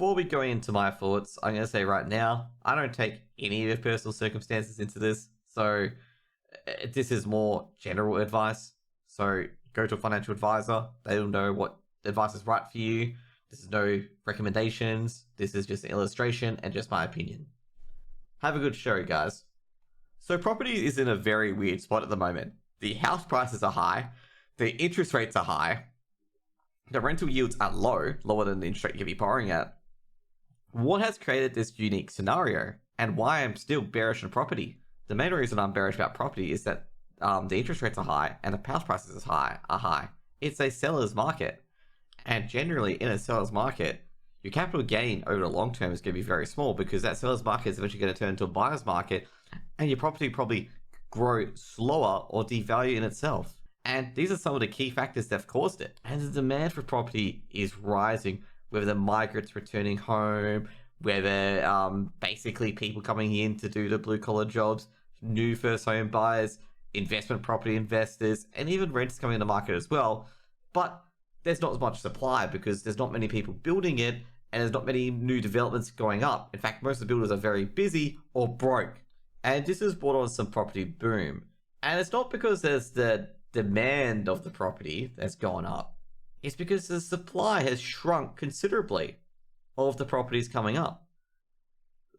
before we go into my thoughts, I'm going to say right now, I don't take any of your personal circumstances into this. So this is more general advice. So go to a financial advisor. They'll know what advice is right for you. This is no recommendations. This is just an illustration and just my opinion. Have a good show, guys. So property is in a very weird spot at the moment. The house prices are high. The interest rates are high. The rental yields are low, lower than the interest rate you could be borrowing at. What has created this unique scenario, and why I'm still bearish on property? The main reason I'm bearish about property is that the interest rates are high and the house prices are high. It's a seller's market, and generally in a seller's market, your capital gain over the long term is going to be very small because that seller's market is eventually going to turn into a buyer's market, and your property probably grow slower or devalue in itself. And these are some of the key factors that have caused it. And the demand for property is rising, whether the migrants returning home, whether basically people coming in to do the blue collar jobs, new first home buyers, investment property investors, and even renters coming in the market as well. But there's not as much supply because there's not many people building it and there's not many new developments going up. In fact, most of the builders are very busy or broke. And this has brought on some property boom. And it's not because there's the demand of the property that's gone up. It's because the supply has shrunk considerably of the properties coming up.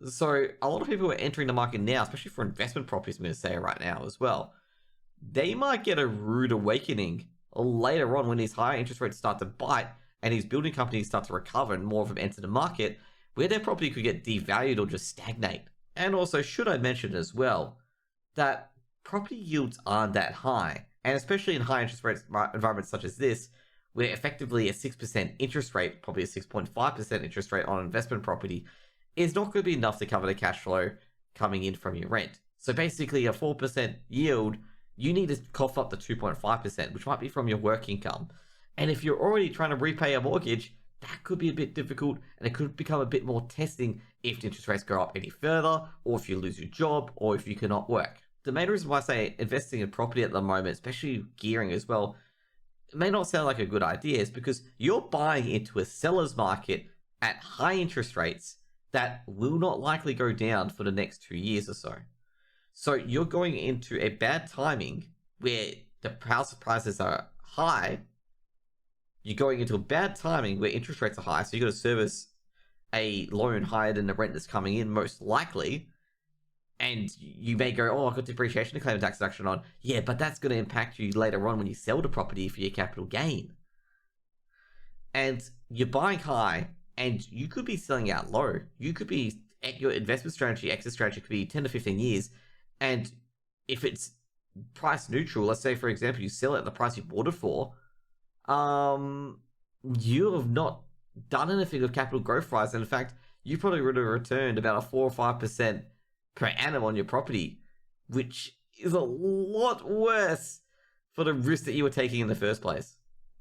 So a lot of people are entering the market now, especially for investment properties, I'm going to say right now as well. They might get a rude awakening later on when these higher interest rates start to bite and these building companies start to recover and more of them enter the market, where their property could get devalued or just stagnate. And also, should I mention as well, that property yields aren't that high. And especially in high interest rate environments such as this, where effectively a 6% interest rate, probably a 6.5% interest rate on investment property, is not going to be enough to cover the cash flow coming in from your rent. So basically a 4% yield, you need to cough up the 2.5%, which might be from your work income. And if you're already trying to repay a mortgage, that could be a bit difficult and it could become a bit more testing if the interest rates go up any further, or if you lose your job, or if you cannot work. The main reason why I say investing in property at the moment, especially gearing as well, it may not sound like a good idea, is because you're buying into a seller's market at high interest rates that will not likely go down for the next 2 years or so. So you're going into a bad timing where the house prices are high. You're going into a bad timing where interest rates are high, so you've got to service a loan higher than the rent that's coming in, most likely. And you may go, oh, I've got depreciation to claim tax deduction on. Yeah, but that's going to impact you later on when you sell the property for your capital gain. And you're buying high, and you could be selling out low. You could be, your investment strategy, exit strategy could be 10 to 15 years. And if it's price neutral, let's say, for example, you sell it at the price you bought it for, you have not done anything with capital growth rise. And in fact, you probably would have returned about a 4 or 5% per annum on your property, which is a lot worse for the risk that you were taking in the first place.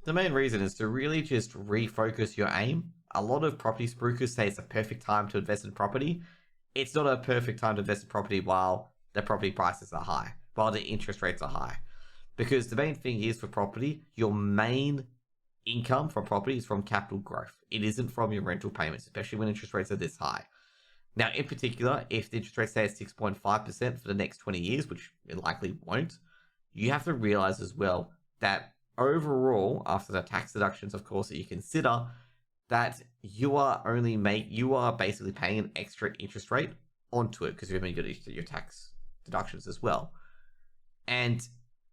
The main reason is to really just refocus your aim. A lot of property spruikers say it's a perfect time to invest in property. It's not a perfect time to invest in property while the property prices are high, while the interest rates are high. Because the main thing is for property, your main income from property is from capital growth. It isn't from your rental payments, especially when interest rates are this high. Now, in particular, if the interest rate stays at 6.5% for the next 20 years, which it likely won't, you have to realize as well that overall, after the tax deductions, of course, that you consider, that you are basically paying an extra interest rate onto it because you've got your tax deductions as well. And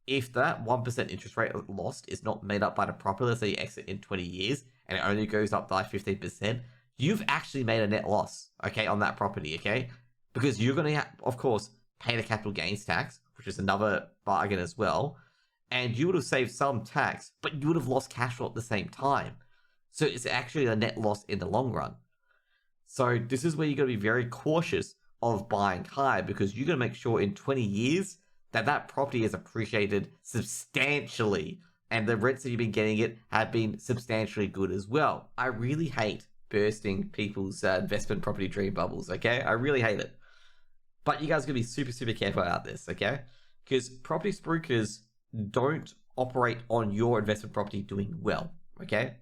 if that 1% interest rate lost is not made up by the property, let's say you exit in 20 years and it only goes up by 15%, you've actually made a net loss, okay, on that property, okay? Because you're going to, of course, pay the capital gains tax, which is another bargain as well, and you would have saved some tax, but you would have lost cash flow at the same time. So it's actually a net loss in the long run. So this is where you're going to be very cautious of buying high, because you're going to make sure in 20 years that that property is appreciated substantially, and the rents that you've been getting it have been substantially good as well. I really hate bursting people's investment property dream bubbles, okay? I really hate it. But you guys are going to be super, super careful about this, okay? Because property spruikers don't operate on your investment property doing well, okay?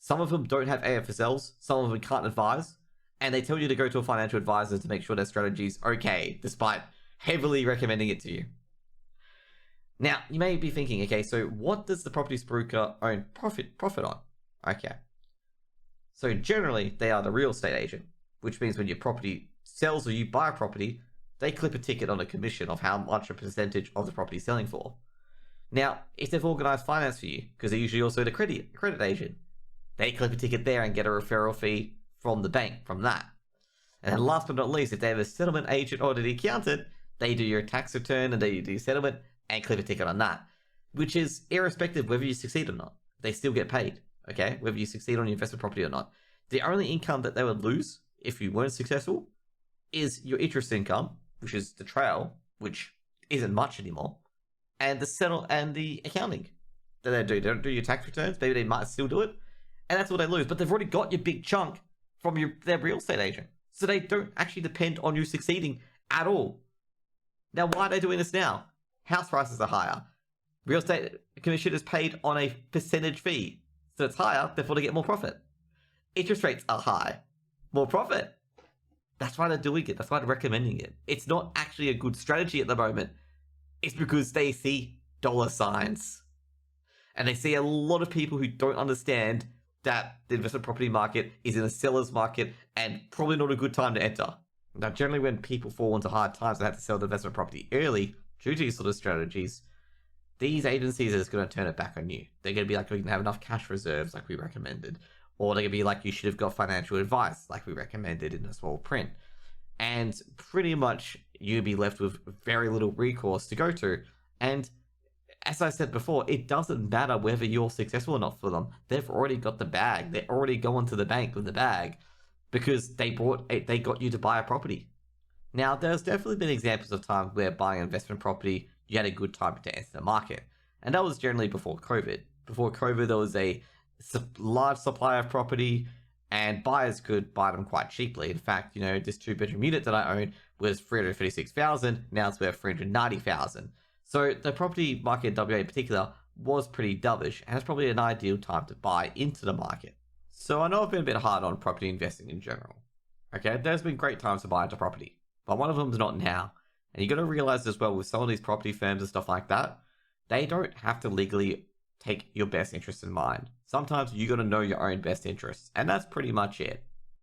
Some of them don't have AFSLs, some of them can't advise, and they tell you to go to a financial advisor to make sure their strategy's okay, despite heavily recommending it to you. Now, you may be thinking, okay, so what does the Property Spruiker own profit on? Okay. So generally, they are the real estate agent, which means when your property sells or you buy a property, they clip a ticket on a commission of how much a percentage of the property is selling for. Now, if they've organized finance for you, because they're usually also the credit agent, they clip a ticket there and get a referral fee from the bank from that. And then last but not least, if they have a settlement agent or the accountant, they do your tax return and they do settlement and clip a ticket on that, which is irrespective whether you succeed or not. They still get paid, okay? Whether you succeed on your investment property or not. The only income that they would lose if you weren't successful is your interest income, which is the trail, which isn't much anymore, and the accounting that they do. They don't do your tax returns. Maybe they might still do it, and that's what they lose. But they've already got your big chunk from their real estate agent, so they don't actually depend on you succeeding at all. Now, why are they doing this now? House prices are higher. Real estate commission is paid on a percentage fee, so it's higher, therefore they get more profit. Interest rates are high, more profit. That's why they're doing it. That's why they're recommending it. It's not actually a good strategy at the moment. It's because they see dollar signs. And they see a lot of people who don't understand that the investment property market is in a seller's market and probably not a good time to enter. Now, generally when people fall into hard times and have to sell the investment property early due to these sort of strategies, these agencies are just going to turn it back on you. They're going to be like, we can have enough cash reserves like we recommended. Or they're going to be like, you should have got financial advice like we recommended in a small print. And pretty much you'll be left with very little recourse to go to. And as I said before, it doesn't matter whether you're successful or not for them. They've already got the bag. They're already going to the bank with the bag because they got you to buy a property. Now, there's definitely been examples of times where buying investment property, you had a good time to enter the market. And that was generally before COVID. Before COVID, there was a large supply of property and buyers could buy them quite cheaply. In fact, this 2-bedroom unit that I own was $356,000. Now it's worth $390,000. So the property market in WA in particular was pretty dovish, and it's probably an ideal time to buy into the market. So I know I've been a bit hard on property investing in general. Okay, there's been great times to buy into property, but one of them is not now. And you got to realize as well with some of these property firms and stuff like that, they don't have to legally take your best interest in mind. Sometimes you got to know your own best interests, and that's pretty much it.